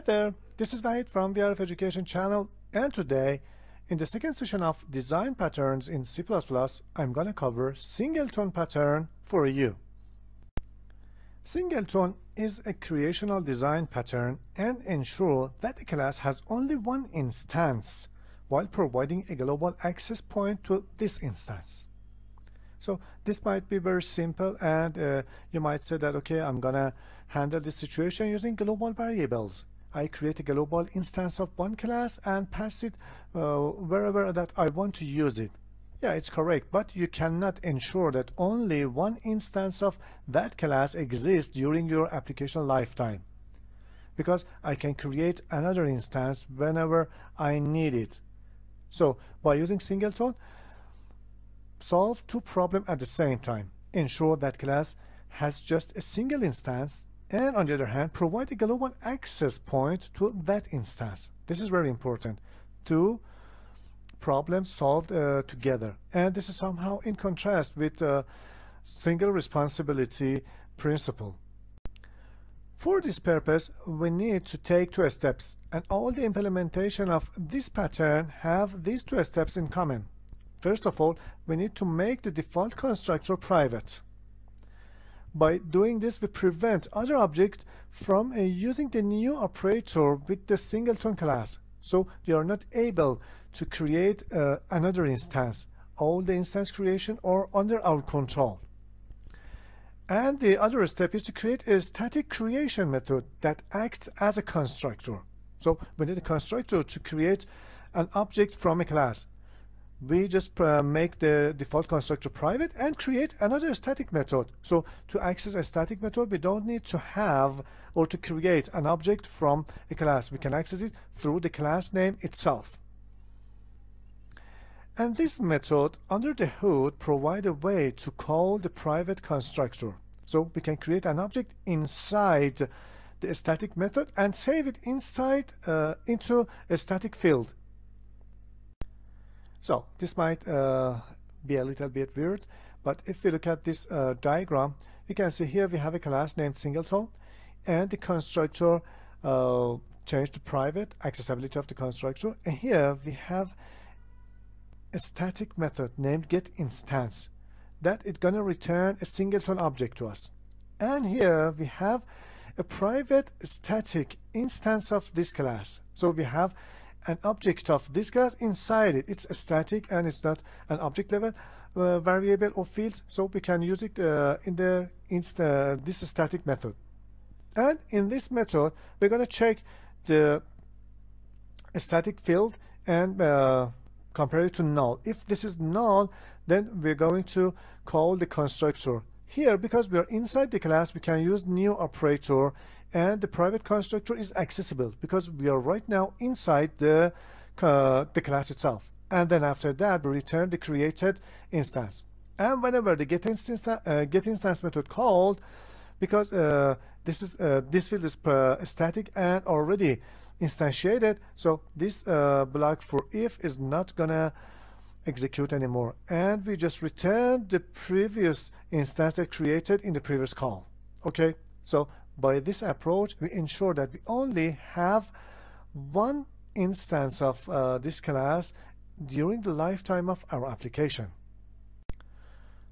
there, this is Vahid from VRF Education channel, and today in the second session of design patterns in C++, I'm going to cover singleton pattern for you. Singleton is a creational design pattern and ensure that a class has only one instance while providing a global access point to this instance. So this might be very simple, and you might say that, okay, I'm gonna handle this situation using global variables. I create a global instance of one class and pass it wherever that I want to use it. Yeah, it's correct, but you cannot ensure that only one instance of that class exists during your application lifetime, because I can create another instance whenever I need it. So by using singleton, solve two problems at the same time. Ensure that class has just a single instance, and on the other hand, provide a global access point to that instance. This is very important. Two problems solved together, and this is somehow in contrast with single responsibility principle. For this purpose, we need to take two steps, and all the implementation of this pattern have these two steps in common. First of all, we need to make the default constructor private. By doing this, we prevent other objects from using the new operator with the singleton class, so they are not able to create another instance. All the instance creation are under our control. And the other step is to create a static creation method that acts as a constructor. So we need a constructor to create an object from a class. We just make the default constructor private and create another static method. So to access a static method, we don't need to have or to create an object from a class. We can access it through the class name itself. And this method under the hood provides a way to call the private constructor. So we can create an object inside the static method and save it inside into a static field. So this might be a little bit weird, but if we look at this diagram, you can see here we have a class named singleton, and the constructor changed to private, accessibility of the constructor, and here we have a static method named getInstance that it's gonna return a singleton object to us. And here we have a private static instance of this class. So we have an object of this class inside it. It's a static and it's not an object level variable or field, so we can use it in this static method. And in this method, we're going to check the static field and compare it to null. If this is null, then we're going to call the constructor. Here, because we are inside the class, we can use new operator, and the private constructor is accessible because we are right now inside the class itself. And then after that, we return the created instance. And whenever the getInstance method called, because this field is static and already instantiated, so this block for if is not gonna execute anymore, and we just return the previous instance that created in the previous call. Okay, so by this approach, we ensure that we only have one instance of this class during the lifetime of our application.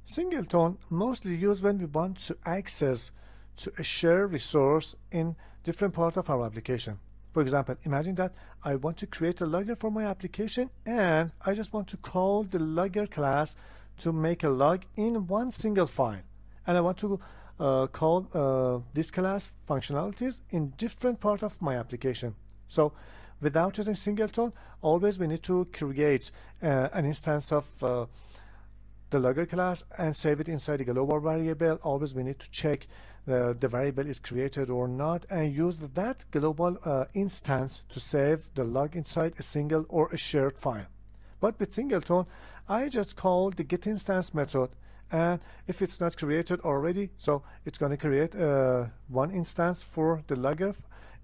Singleton mostly used when we want to access to a shared resource in different parts of our application. For example, imagine that I want to create a logger for my application, and I just want to call the logger class to make a log in one single file. And I want to call this class functionalities in different parts of my application. So without using singleton, always we need to create an instance of the logger class and save it inside a global variable. Always we need to check the variable is created or not, and use that global instance to save the log inside a single or a shared file. But with singleton, I just call the getInstance method, and if it's not created already, so it's going to create one instance for the logger,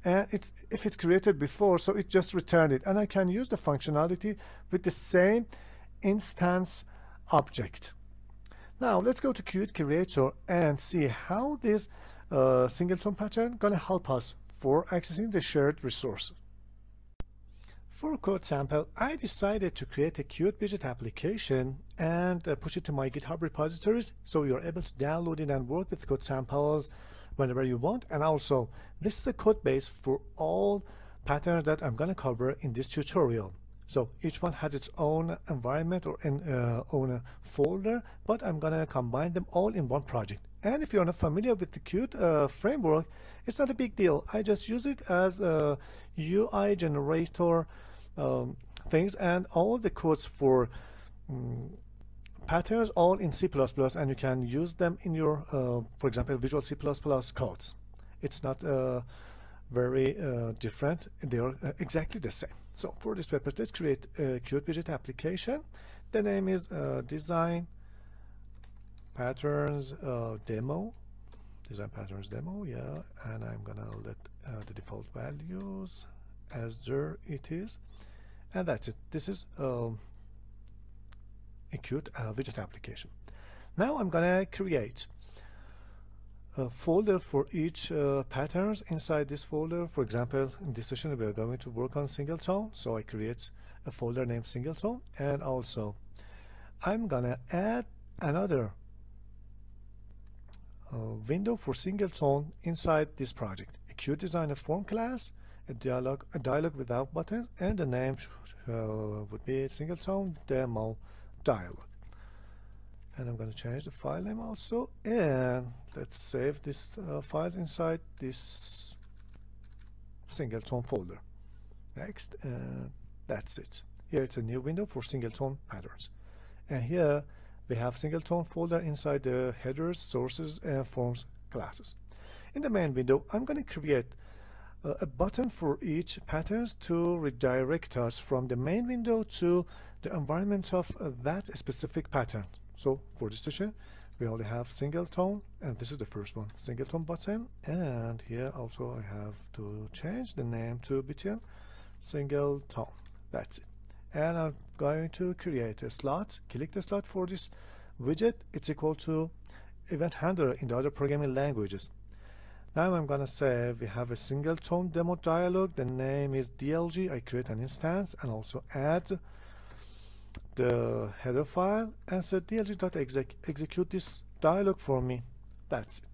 and if it's created before, so it just returned it, and I can use the functionality with the same instance object. Now let's go to Qt Creator and see how this singleton pattern gonna help us for accessing the shared resource. For code sample, I decided to create a cute widget application and push it to my GitHub repositories so you're able to download it and work with code samples whenever you want. And also, this is a code base for all patterns that I'm going to cover in this tutorial. So each one has its own environment or own folder, but I'm going to combine them all in one project. And if you're not familiar with the Qt framework, it's not a big deal. I just use it as a UI generator things, and all the codes for patterns all in C++, and you can use them in your, for example, Visual C++ codes. It's not very different. They are exactly the same. So for this purpose, let's create a Qt widget application. The name is design patterns demo. Design patterns demo, yeah. And I'm gonna let the default values as there it is, and that's it. This is a Qt widget application. Now I'm gonna create a folder for each patterns. Inside this folder, for example, in this session we are going to work on Singleton, so I create a folder named Singleton, and also I'm gonna add another window for Singleton inside this project. A Qt designer form class, a dialog without buttons, and the name would be Singleton demo dialog. And I'm going to change the file name also, and let's save this files inside this Singleton folder. Next, that's it. Here it's a new window for Singleton patterns, and here we have Singleton folder inside the headers, sources, and forms classes. In the main window, I'm going to create a button for each patterns to redirect us from the main window to the environment of that specific pattern. So for this session, we only have Singleton, and this is the first one, Singleton button. And here also I have to change the name to button Singleton. That's it. And I'm going to create a slot, click the slot for this widget. It's equal to event handler in the other programming languages. Now I'm going to say we have a Singleton demo dialog. The name is DLG. I create an instance and also add the header file and say dlg.execute this dialog for me. That's it.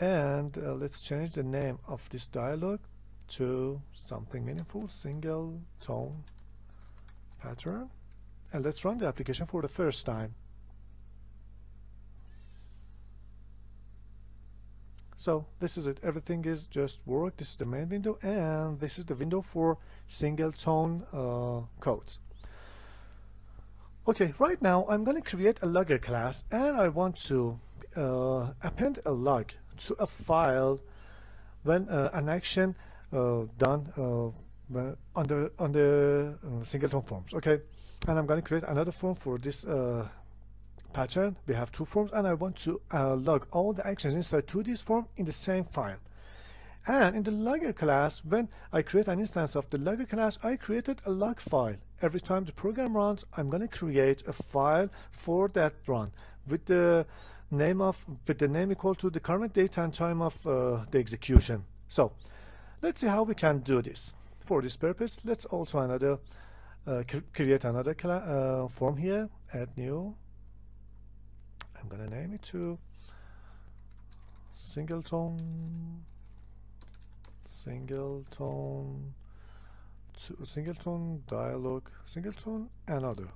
And let's change the name of this dialog to something meaningful, Singleton pattern, and let's run the application for the first time. So this is it. Everything is just work. This is the main window, and this is the window for Singleton codes. Okay, right now I'm going to create a logger class, and I want to append a log to a file when an action done on the Singleton forms. Okay, and I'm going to create another form for this pattern. We have two forms, and I want to log all the actions inside to this form in the same file. And in the logger class, when I create an instance of the logger class, I created a log file. Every time the program runs, I'm going to create a file for that run with the name equal to the current date and time of the execution. So let's see how we can do this. For this purpose, let's also create another form here. Add new. I'm going to name it to Singleton dialog, Singleton another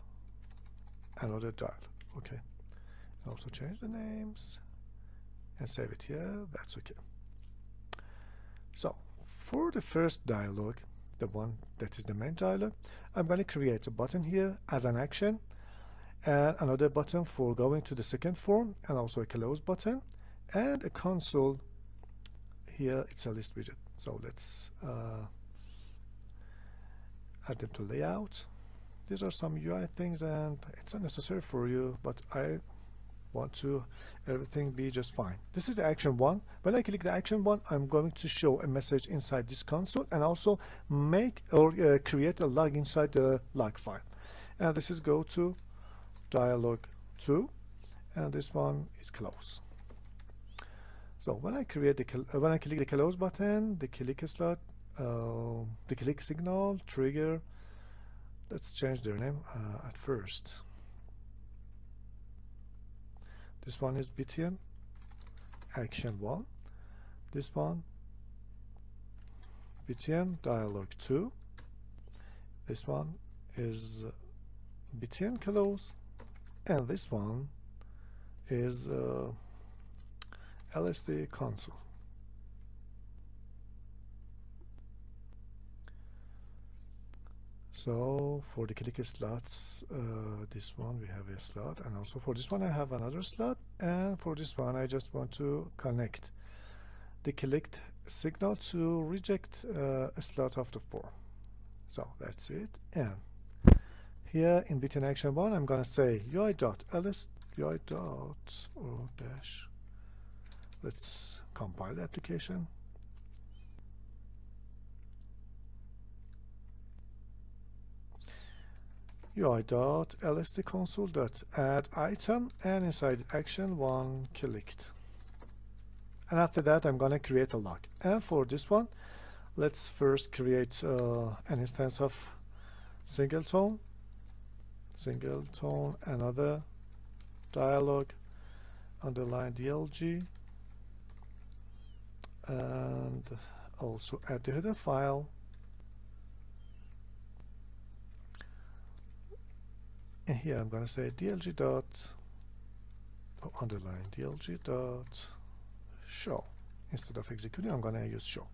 dialog. Okay, also change the names and save it here. That's okay. So for the first dialog, the one that is the main dialog, I'm going to create a button here as an action, and another button for going to the second form, and also a close button, and a console. Here it's a list widget. So let's add them to layout. These are some UI things, and it's not necessary for you, but I want to everything be just fine. This is the action one. When I click the action one, I'm going to show a message inside this console, and also make or create a log inside the log file. And this is go to dialog 2, and this one is close. So when I click the close button, the click slot, the click signal trigger. Let's change their name at first. This one is btn action 1. This one btn dialog 2. This one is btn close, and this one is LSD console. So for the click slots, this one we have a slot, and also for this one I have another slot, and for this one I just want to connect the clicked signal to reject a slot of the 4. So that's it. And here in btn action 1 I'm gonna say UI.ls UI. Let's compile the application. UI.lstconsole.add item, and inside action 1 clicked. And after that I'm gonna create a log. And for this one, let's first create an instance of Singleton, another dialog underline DLG, and also add the header file. And here I'm going to say DLG dot underline DLG dot show. Instead of executing, I'm going to use show.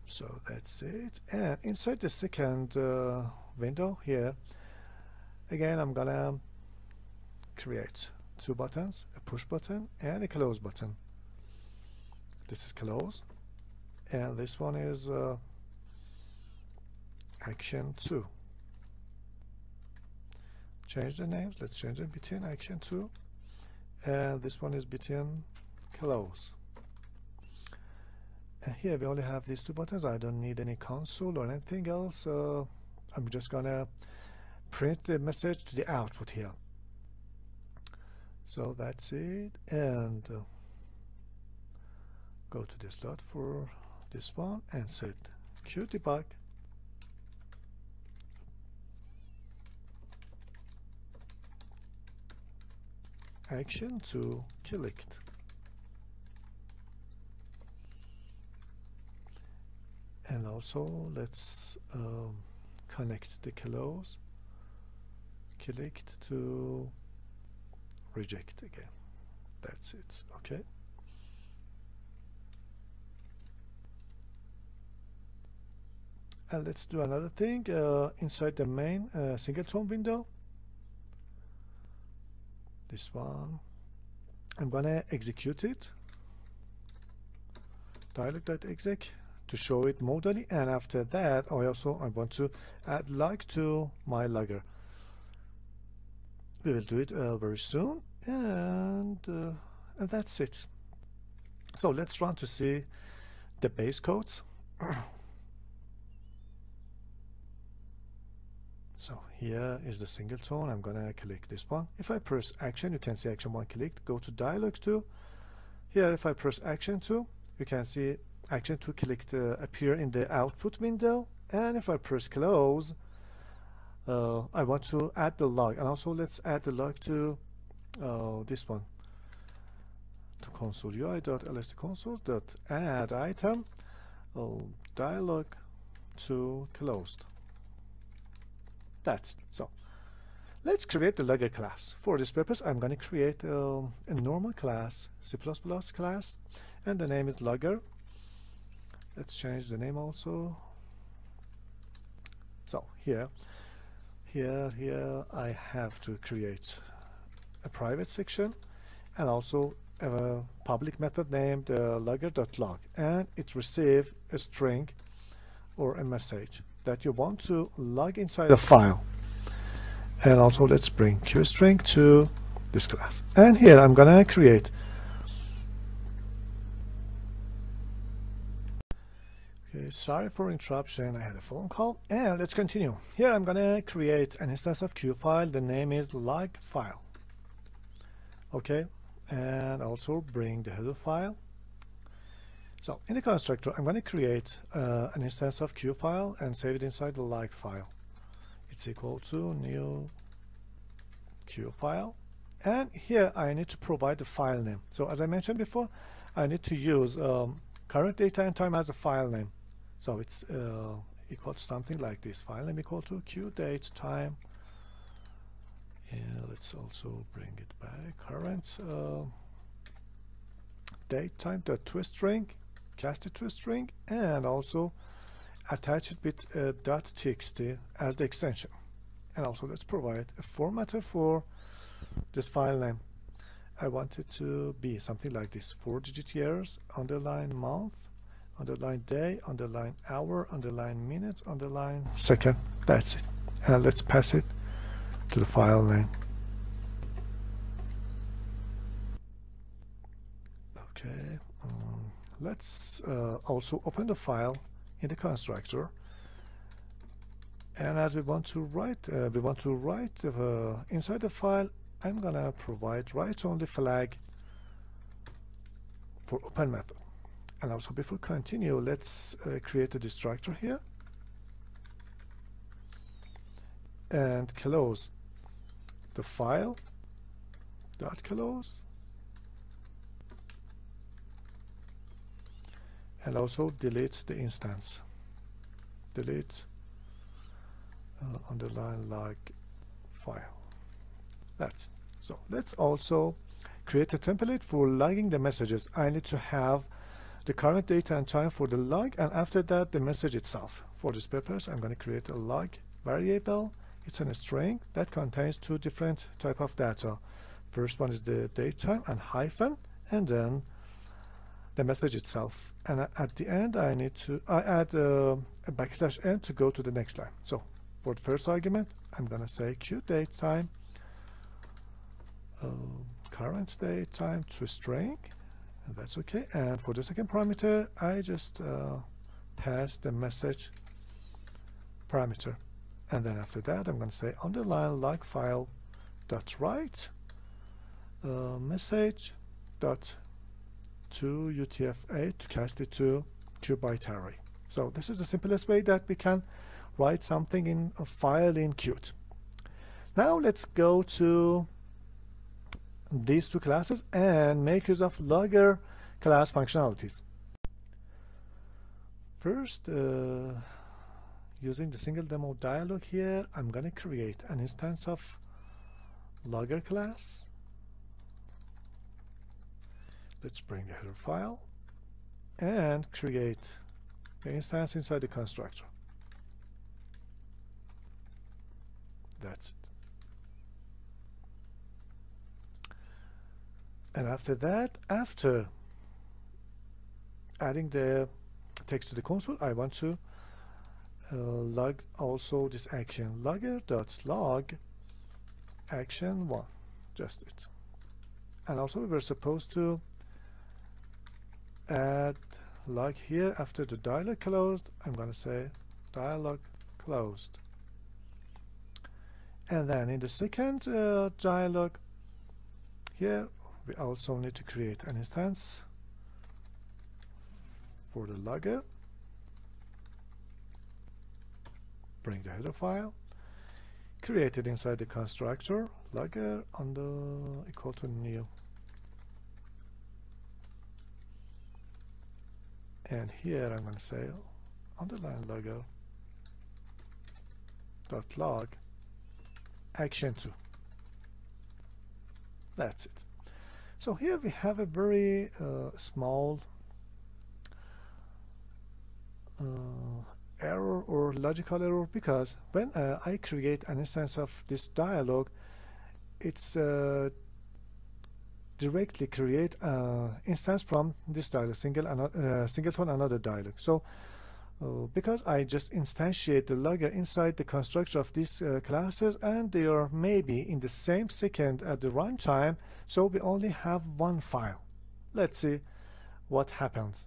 So that's it. And inside the second window here, again I'm going to create 2 buttons, a push button and a close button. This is close, and this one is action 2. Change the names. Let's change it btn action 2, and this one is btn close. And here we only have these 2 buttons. I don't need any console or anything else. I'm just gonna print the message to the output here. So that's it, and go to the slot for this one and set qdebug action to clicked. And also let's connect the close clicked to reject again. That's it. Okay. And let's do another thing inside the main Singleton window. This one, I'm gonna execute it. Dialog.exec to show it modally, and after that I want to add log to my logger. We will do it very soon, and that's it. So let's run to see the base codes. So here is the Singleton. I'm gonna click this one. If I press action, you can see action 1 clicked. Go to dialog 2. Here if I press action 2, you can see action 2 clicked appear in the output window. And if I press close, I want to add the log, and also let's add the log to this one, to console UI.lstconsole.add item dialog to closed. That's it. So let's create the logger class. For this purpose, I'm going to create a normal class, C++ class, and the name is logger. Let's change the name also. So here I have to create a private section and also a public method named logger.log, and it receives a string or a message that you want to log inside a file. And also let's bring qstring to this class, and here I'm gonna create Okay, sorry for interruption. I had a phone call, and let's continue. Here I'm gonna create an instance of queue file. The name is log file. Okay, and also bring the header file. So in the constructor, I'm going to create an instance of queue file and save it inside the log file. It's equal to new queue file, and here I need to provide the file name. So as I mentioned before, I need to use current date and time as a file name. So it's equal to something like this. File name equal to queue date time. And let's also bring it back. Current date time dot toString, cast it to a string, and also attach it with .txt as the extension. And also let's provide a formatter for this file name. I want it to be something like this: 4-digit years, underline month, underline day, underline hour, underline minute, underline second. That's it. And let's pass it to the file name. Okay, let's also open the file in the constructor. And as we want to write inside the file, I'm gonna provide write-only flag for open method. And also, before continue, let's create a destructor here and close the file dot close, and also delete the instance. Delete underline log file. That's it. So let's also create a template for logging the messages. I need to have the current date and time for the log, and after that the message itself. For this purpose, I'm going to create a log variable. It's a string that contains two different type of data. First one is the date time and hyphen, and then the message itself. And at the end, I add a backslash n to go to the next line. So for the first argument, I'm going to say queue date time, current date time to a string, and that's okay. And for the second parameter, I just pass the message parameter. And then after that, I'm going to say underline log file dot write message dot to UTF-8 to cast it to byte array. So this is the simplest way that we can write something in a file in Qt. Now let's go to these two classes and make use of logger class functionalities. First, using the single demo dialog here, I'm going to create an instance of logger class. Let's bring the header file and create the instance inside the constructor. That's it. And after that, after adding the text to the console, I want to log also this action, logger.log action 1, just it. And also we were supposed to add log here after the dialog closed. I'm going to say dialog closed. And then in the second dialog here, we also need to create an instance for the logger. Bring the header file, create it inside the constructor, logger on the equal to new. And here I'm going to say underline logger dot log action 2. That's it. So here we have a very small error or logical error, because when I create an instance of this dialog, it's directly create instance from this dialog, Singleton another dialog. So because I just instantiate the logger inside the constructor of these classes, and they are maybe in the same second at the runtime, so we only have one file. Let's see what happens.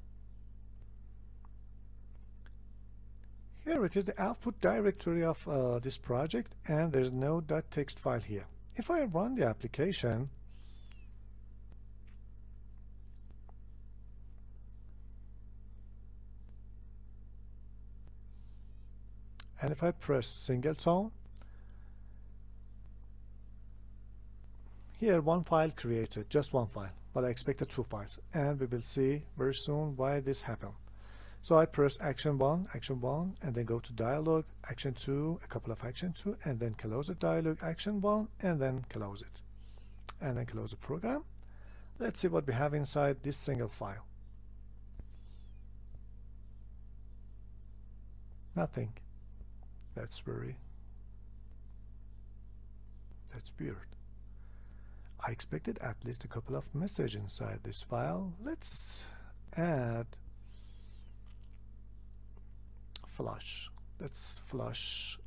Here it is the output directory of this project, and there's no .txt file here. If I run the application, and if I press Singleton, here one file created, just one file, but I expected 2 files, and we will see very soon why this happened. So I press action 1, and then go to dialog, action 2, a couple of action 2, and then close the dialog, action 1, and then close it. And then close the program. Let's see what we have inside this single file. Nothing. That's weird. I expected at least a couple of messages inside this file. Let's add flush. Let's flush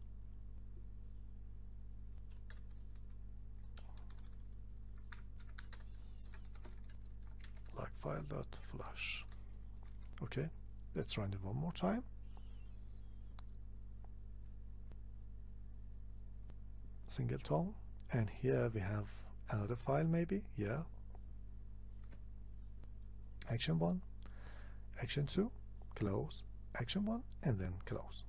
log file dot flush. Okay, let's run it one more time. Singleton, and here we have another file, maybe. Yeah, action 1, action 2, close, action 1, and then close.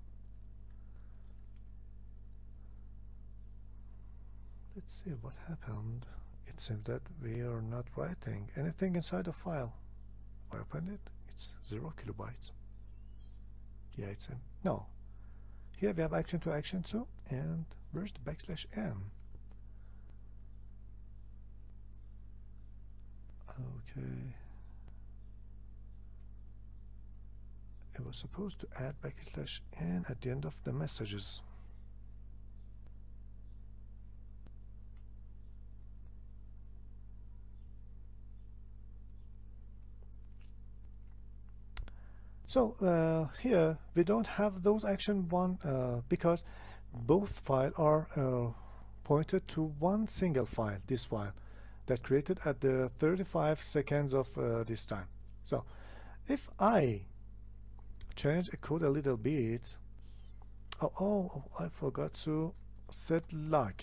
Let's see what happened. It seems that we are not writing anything inside the file. If I open it, it's 0 kilobytes. Yeah, it's no. Here we have action 2, action 2, and where's the \n? Okay. It was supposed to add \n at the end of the messages. So here we don't have those action 1 because both files are pointed to one single file, this file that created at the 35 seconds of this time. So if I change the code a little bit, I forgot to set log.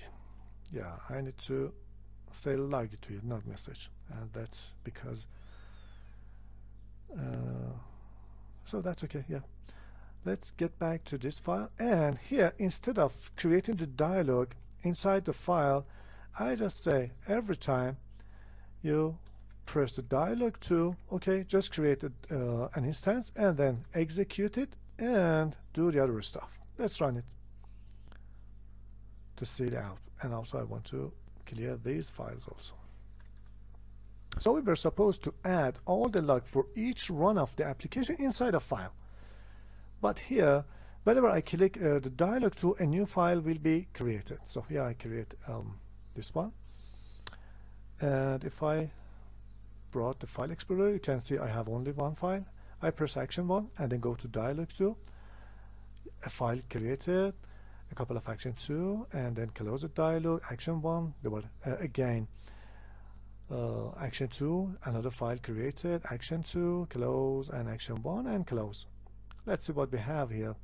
Yeah, I need to say log to it, not message, and that's because so that's okay. Yeah, let's get back to this file, and here instead of creating the dialog inside the file, I just say every time you press the dialog to, okay, just create an instance and then execute it and do the other stuff. Let's run it to see it out. And also I want to clear these files also. So we were supposed to add all the log for each run of the application inside a file. But here, whenever I click the dialog to, a new file will be created. So here I create this one. And if I brought the file explorer, you can see I have only one file. I press action 1 and then go to dialog 2, a file created, a couple of action 2, and then close the dialog, action 1, again action 2, another file created, action 2, close, and action 1, and close. Let's see what we have here.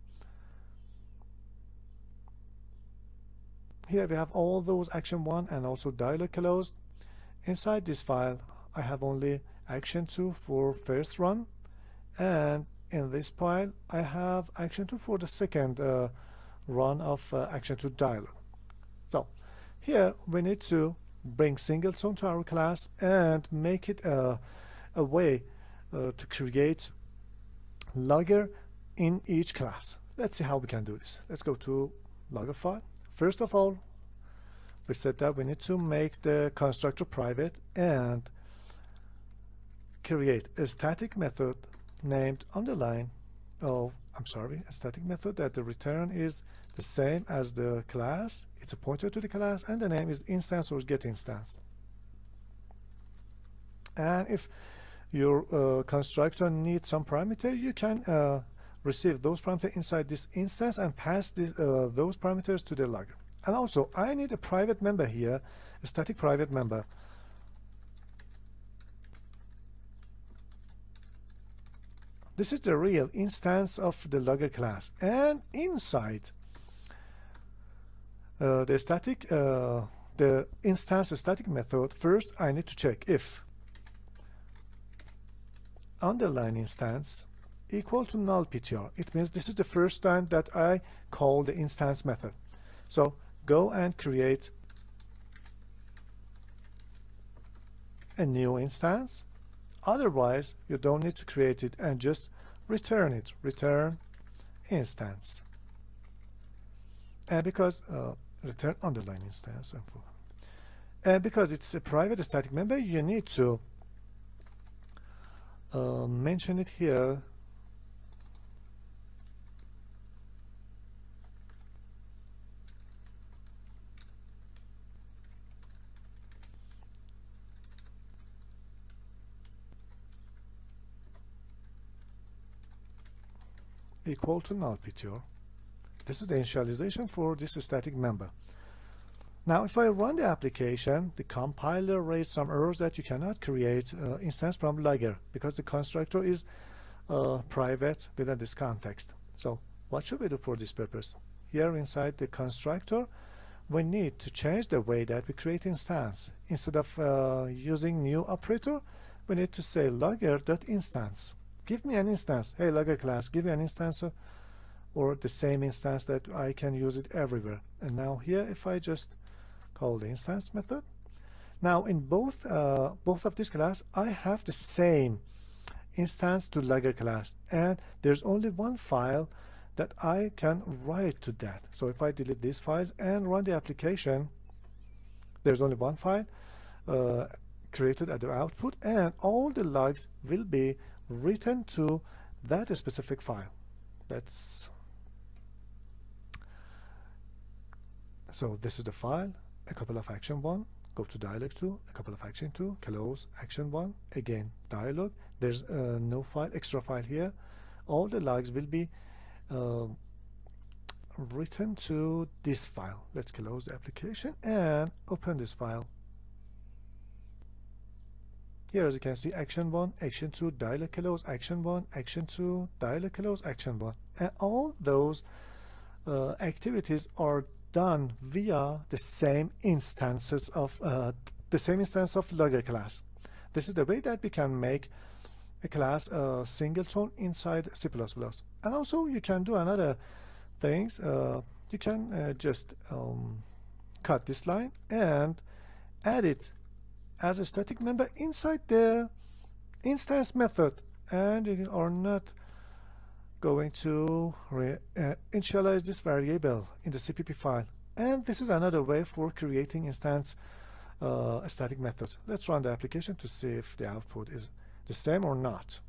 Here we have all those action 1 and also dialog closed. Inside this file I have only action 2 for first run, and in this file I have action 2 for the second run of action 2 dialog. So here we need to bring Singleton to our class and make it a way to create logger in each class. Let's see how we can do this. Let's go to logger file. First of all, we said that we need to make the constructor private and create a static method named underline. A static method that the return is the same as the class. It's a pointer to the class, and the name is instance or get instance. And if your constructor needs some parameter, you can receive those parameters inside this instance and pass those parameters to the logger. And also I need a private member here, a static private member. this is the real instance of the logger class, and inside the instance static method, first I need to check if underline instance equal to null PTR. It means this is the first time that I call the instance method. So go and create a new instance. Otherwise, you don't need to create it and just return it. Return instance. And because return underline instance, and because it's a private static member, you need to mention it here. Equal to null PTR. This is the initialization for this static member. Now if I run the application, the compiler raised some errors that you cannot create instance from logger because the constructor is private within this context. So what should we do for this purpose? Here inside the constructor, we need to change the way that we create instance. Instead of using new operator, we need to say logger.instance. Give me an instance. Hey, logger class, give me an instance or the same instance that I can use it everywhere. And now here, if I just call the instance method, now in both of these class, I have the same instance to logger class, and there's only one file that I can write to that. So if I delete these files and run the application, there's only one file created at the output, and all the logs will be written to that specific file. So this is the file, a couple of action 1, go to dialog 2, a couple of action 2, close action 1, again dialog. There's no file, extra file here. All the logs will be written to this file. Let's close the application and open this file. Here, as you can see, action 1, action 2, dialog close, action 1, action 2, dialog close, action 1. And all those activities are done via the same instances of logger class. This is the way that we can make a class Singleton inside C++. And also you can do another things. You can just cut this line and add it as a static member inside the instance method, and you are not going to initialize this variable in the CPP file. And this is another way for creating instance static methods. Let's run the application to see if the output is the same or not.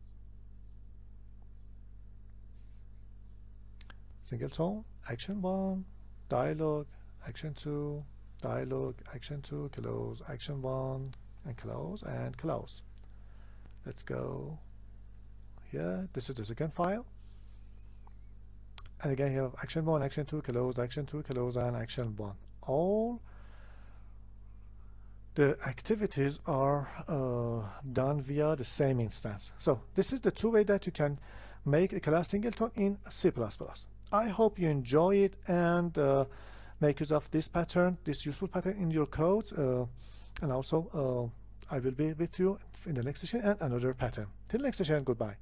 Singleton, action 1, dialog, action 2, dialog, action 2, close, action 1, and close, and close. Let's go here. This is the second file. And again, you have action 1, action 2, close, and action 1. All the activities are done via the same instance. So this is the two ways that you can make a class Singleton in C++. I hope you enjoy it and make use of this pattern, this useful pattern in your codes. And also I will be with you in the next session and another pattern. Till next session, goodbye.